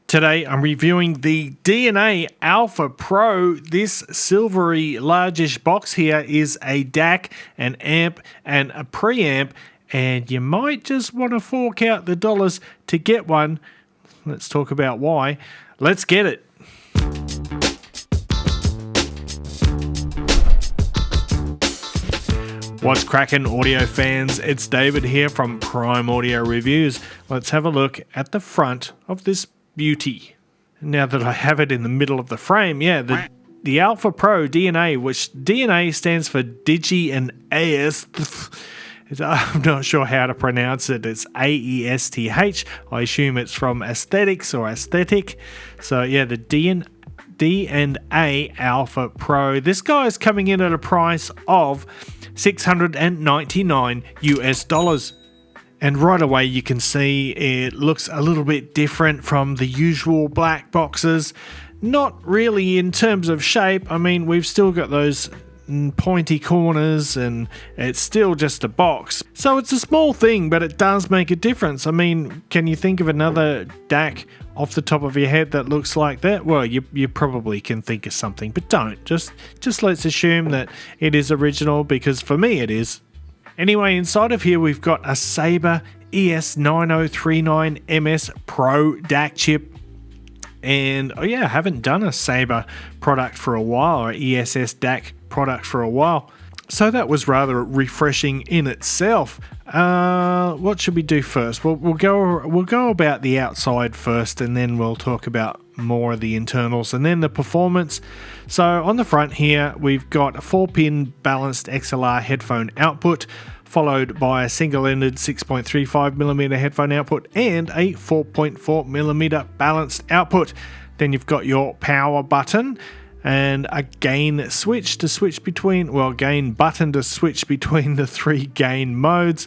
Today I'm reviewing the DNA Alpha Pro. This silvery largish box here is a DAC, an amp and a preamp, and you might just want to fork out the dollars to get one. Let's talk about why. Let's get it. What's cracking, audio fans? It's David here from Prime Audio Reviews. Let's have a look at the front of this beauty. Now that I have it in the middle of the frame, the Alpha Pro DNA, which DNA stands for Digi and AS. I'm not sure how to pronounce it. It's AESTH. I assume it's from aesthetics or aesthetic. So yeah, the D&A Alpha Pro. This guy is coming in at a price of $699 US. And right away you can see it looks a little bit different from the usual black boxes. Not really in terms of shape. I mean, we've still got those pointy corners and it's still just a box. So it's a small thing, but it does make a difference. I mean, can you think of another DAC off the top of your head that looks like that? Well, you probably can think of something, but don't. Just let's assume that it is original, because for me it is. Anyway, inside of here we've got a Sabre ES9039MS Pro DAC chip. And I haven't done a Sabre product for a while, or ESS DAC product for a while. So that was rather refreshing in itself. What should we do first? We'll go about the outside first, and then we'll talk about more of the internals and then the performance. So on the front here, we've got a 4-pin balanced XLR headphone output, followed by a single-ended 6.35mm headphone output and a 4.4mm balanced output. Then you've got your power button and a gain switch to switch between, gain button to switch between the 3 gain modes.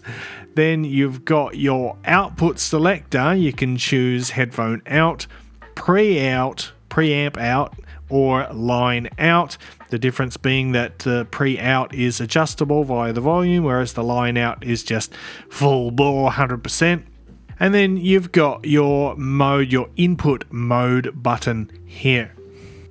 Then you've got your output selector. You can choose headphone out, preamp out, or line out. The difference being that the pre-out is adjustable via the volume, whereas the line out is just full bore 100%. And then you've got your mode, your input mode button here.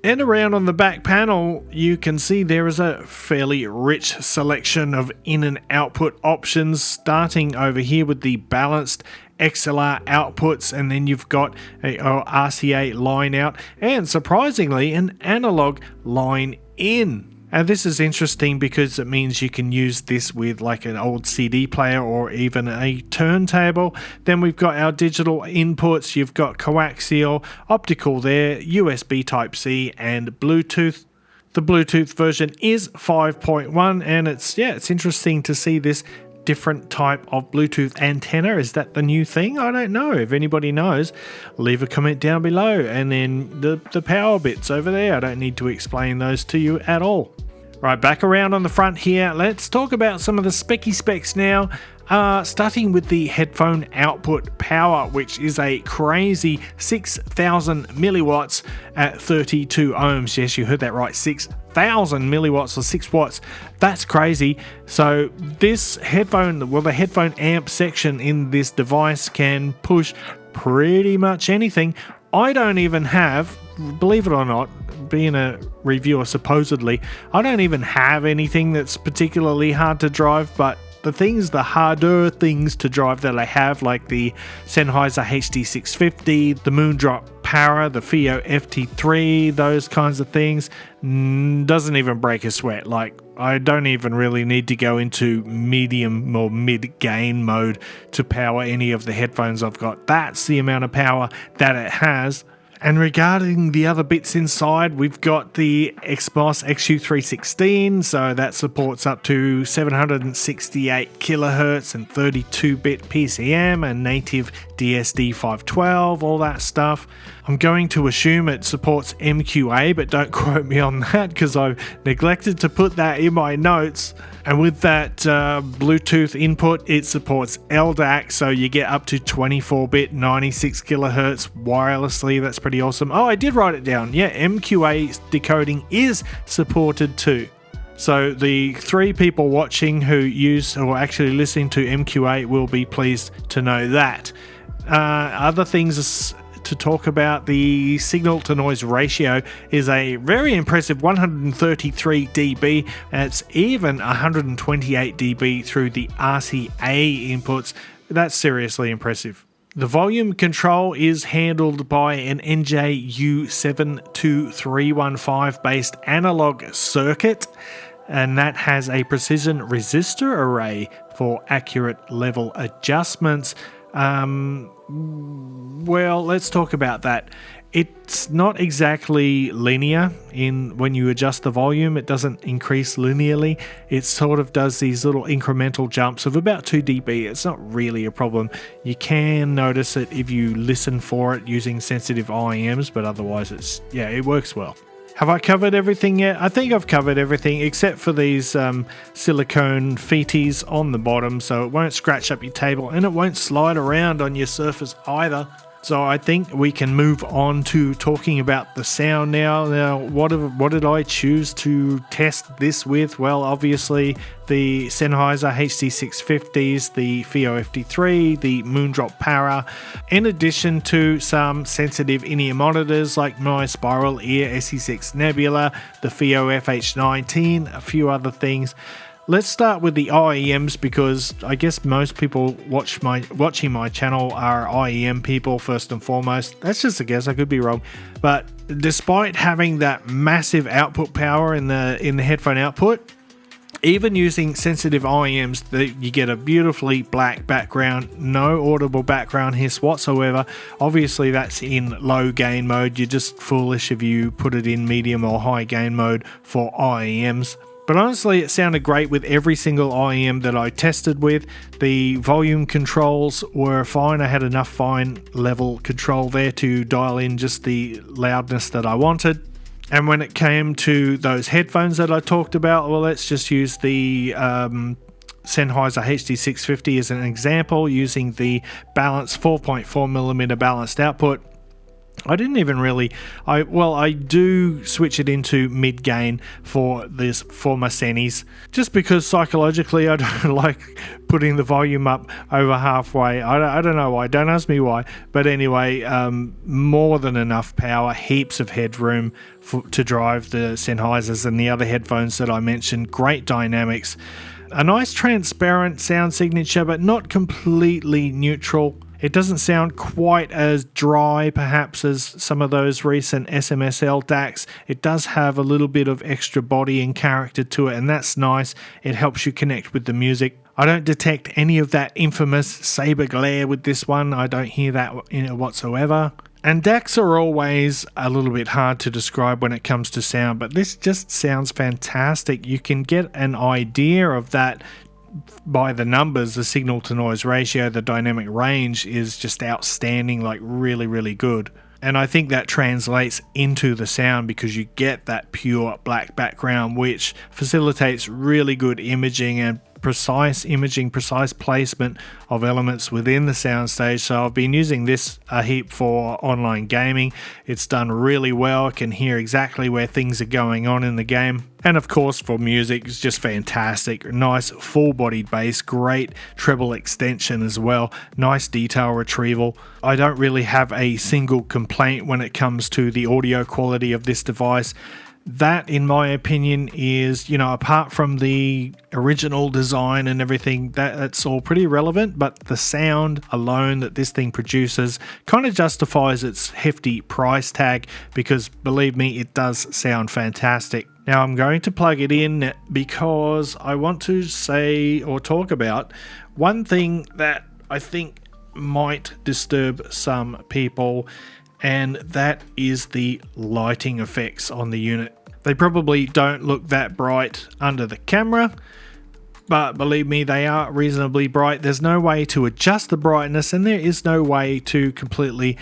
And around on the back panel, you can see there is a fairly rich selection of in and output options, starting over here with the balanced XLR outputs, and then you've got a RCA line out, and surprisingly an analog line in. And this is interesting because it means you can use this with like an old CD player or even a turntable. Then we've got our digital inputs. You've got coaxial, optical there, USB Type-C, and Bluetooth. The Bluetooth version is 5.1, and it's interesting to see this different type of Bluetooth antenna. Is that the new thing? I don't know. If anybody knows, leave a comment down below. And then the power bits over there, I don't need to explain those to you at all. Right, back around on the front here, let's talk about some of the specs now. Starting with the headphone output power, which is a crazy 6,000 milliwatts at 32 ohms. Yes, you heard that right, 6,000 milliwatts or 6 watts. That's crazy. So this headphone, the headphone amp section in this device can push pretty much anything. I don't even have, believe it or not, being a reviewer supposedly, I don't even have anything that's particularly hard to drive, but the harder things to drive that I have, like the Sennheiser HD650, the Moondrop Para, the FIO FT3, those kinds of things, doesn't even break a sweat. Like, I don't even really need to go into medium or mid-gain mode to power any of the headphones I've got. That's the amount of power that it has. And regarding the other bits inside, we've got the XBOS XU316, so that supports up to 768 kilohertz and 32-bit PCM and native DSD 512, all that stuff. I'm going to assume it supports MQA, but don't quote me on that because I've neglected to put that in my notes. And with that Bluetooth input, it supports LDAC, so you get up to 24-bit 96 kilohertz wirelessly. That's pretty awesome. Oh, I did write it down. Yeah, MQA decoding is supported too. So the 3 people watching who use or actually listening to MQA will be pleased to know that. Other things to talk about the signal to noise ratio is a very impressive 133 dB, and it's even 128 dB through the RCA inputs. That's seriously impressive. The volume control is handled by an NJ-U72315 based analog circuit, and that has a precision resistor array for accurate level adjustments. Well, let's talk about that. It's not exactly linear in when you adjust the volume. It doesn't increase linearly. It sort of does these little incremental jumps of about 2 dB. It's not really a problem. You can notice it if you listen for it using sensitive IEMs, but otherwise it works well. Have I covered everything yet? I think I've covered everything except for these silicone feeties on the bottom, so it won't scratch up your table and it won't slide around on your Surface either. So I think we can move on to talking about the sound now. Now, what did I choose to test this with? Well, obviously the Sennheiser HD650s, the FIO FD3, the Moondrop Para, in addition to some sensitive in-ear monitors like my Spiral Ear SE6 Nebula, the FIO FH19, a few other things. Let's start with the IEMs because I guess most people watching my channel are IEM people first and foremost. That's just a guess, I could be wrong. But despite having that massive output power in the headphone output, even using sensitive IEMs, you get a beautifully black background, no audible background hiss whatsoever. Obviously that's in low gain mode. You're just foolish if you put it in medium or high gain mode for IEMs. But honestly, it sounded great with every single IEM that I tested with. The volume controls were fine. I had enough fine level control there to dial in just the loudness that I wanted. And when it came to those headphones that I talked about, well, let's just use the Sennheiser HD650 as an example, using the balanced 4.4mm balanced output. I didn't even really, I do switch it into mid-gain for my Sennies, just because psychologically I don't like putting the volume up over halfway. I don't know why, don't ask me why, but anyway, more than enough power, heaps of headroom to drive the Sennheisers and the other headphones that I mentioned. Great dynamics, a nice transparent sound signature, but not completely neutral. It doesn't sound quite as dry perhaps as some of those recent SMSL DACs. It does have a little bit of extra body and character to it, and that's nice. It helps you connect with the music. I don't detect any of that infamous saber glare with this one. I don't hear that in it whatsoever. And DACs are always a little bit hard to describe when it comes to sound, but this just sounds fantastic. You can get an idea of that by the numbers. The signal to noise ratio, the dynamic range is just outstanding, like really, really good. And I think that translates into the sound because you get that pure black background, which facilitates really good imaging and precise imaging, precise placement of elements within the soundstage. So I've been using this a heap for online gaming. It's done really well. I can hear exactly where things are going on in the game. And of course for music, it's just fantastic. Nice full-bodied bass, great treble extension as well, nice detail retrieval. I don't really have a single complaint when it comes to the audio quality of this device. That, in my opinion, is, apart from the original design and everything, that's all pretty relevant, but the sound alone that this thing produces kind of justifies its hefty price tag because, believe me, it does sound fantastic. Now, I'm going to plug it in because I want to say or talk about one thing that I think might disturb some people, and that is the lighting effects on the unit. They probably don't look that bright under the camera, but believe me, they are reasonably bright. There's no way to adjust the brightness, and there is no way to completely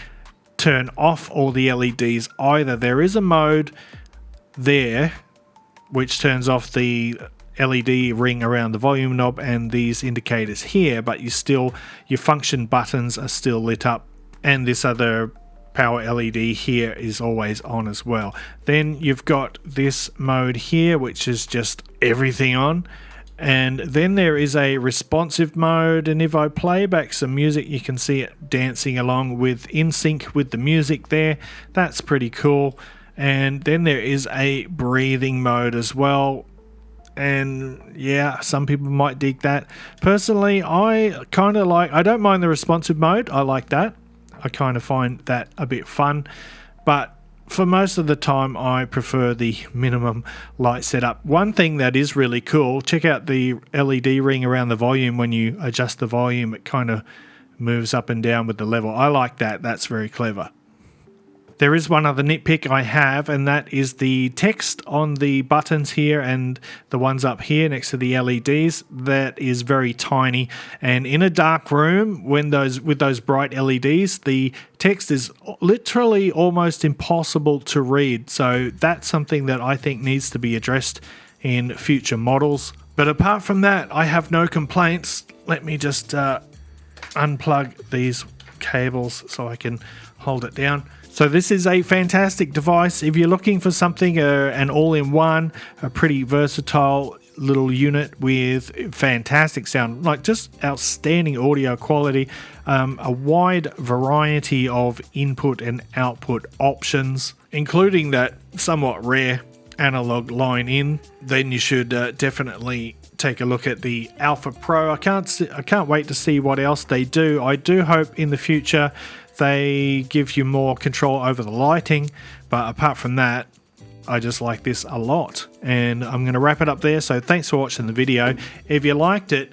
turn off all the LEDs either. There is a mode there which turns off the LED ring around the volume knob and these indicators here, but your function buttons are still lit up, and this other power LED here is always on as well. Then you've got this mode here, which is just everything on, And then there is a responsive mode, and if I play back some music, you can see it dancing along with in sync with the music there. That's pretty cool. And then there is a breathing mode as well. And yeah, some people might dig that. Personally, I don't mind the responsive mode. I like that. I kind of find that a bit fun. But for most of the time, I prefer the minimum light setup. One thing that is really cool, check out the LED ring around the volume. When you adjust the volume, it kind of moves up and down with the level. I like that. That's very clever. There is one other nitpick I have, and that is the text on the buttons here and the ones up here next to the LEDs. That is very tiny, and in a dark room, with those bright LEDs, the text is literally almost impossible to read. So that's something that I think needs to be addressed in future models. But apart from that, I have no complaints. Let me just unplug these cables so I can hold it down. So this is a fantastic device. If you're looking for something, an all-in-one, a pretty versatile little unit with fantastic sound, like just outstanding audio quality, a wide variety of input and output options, including that somewhat rare analog line in, then you should definitely take a look at the Alpha Pro. I can't wait to see what else they do. I do hope in the future they give you more control over the lighting, but apart from that, I just like this a lot. And I'm going to wrap it up there. So thanks for watching the video. If you liked it,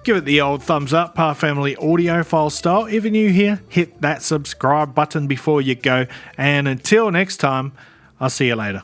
give it the old thumbs up, Par Family Audiophile style. If you're new here, hit that subscribe button before you go. And until next time, I'll see you later.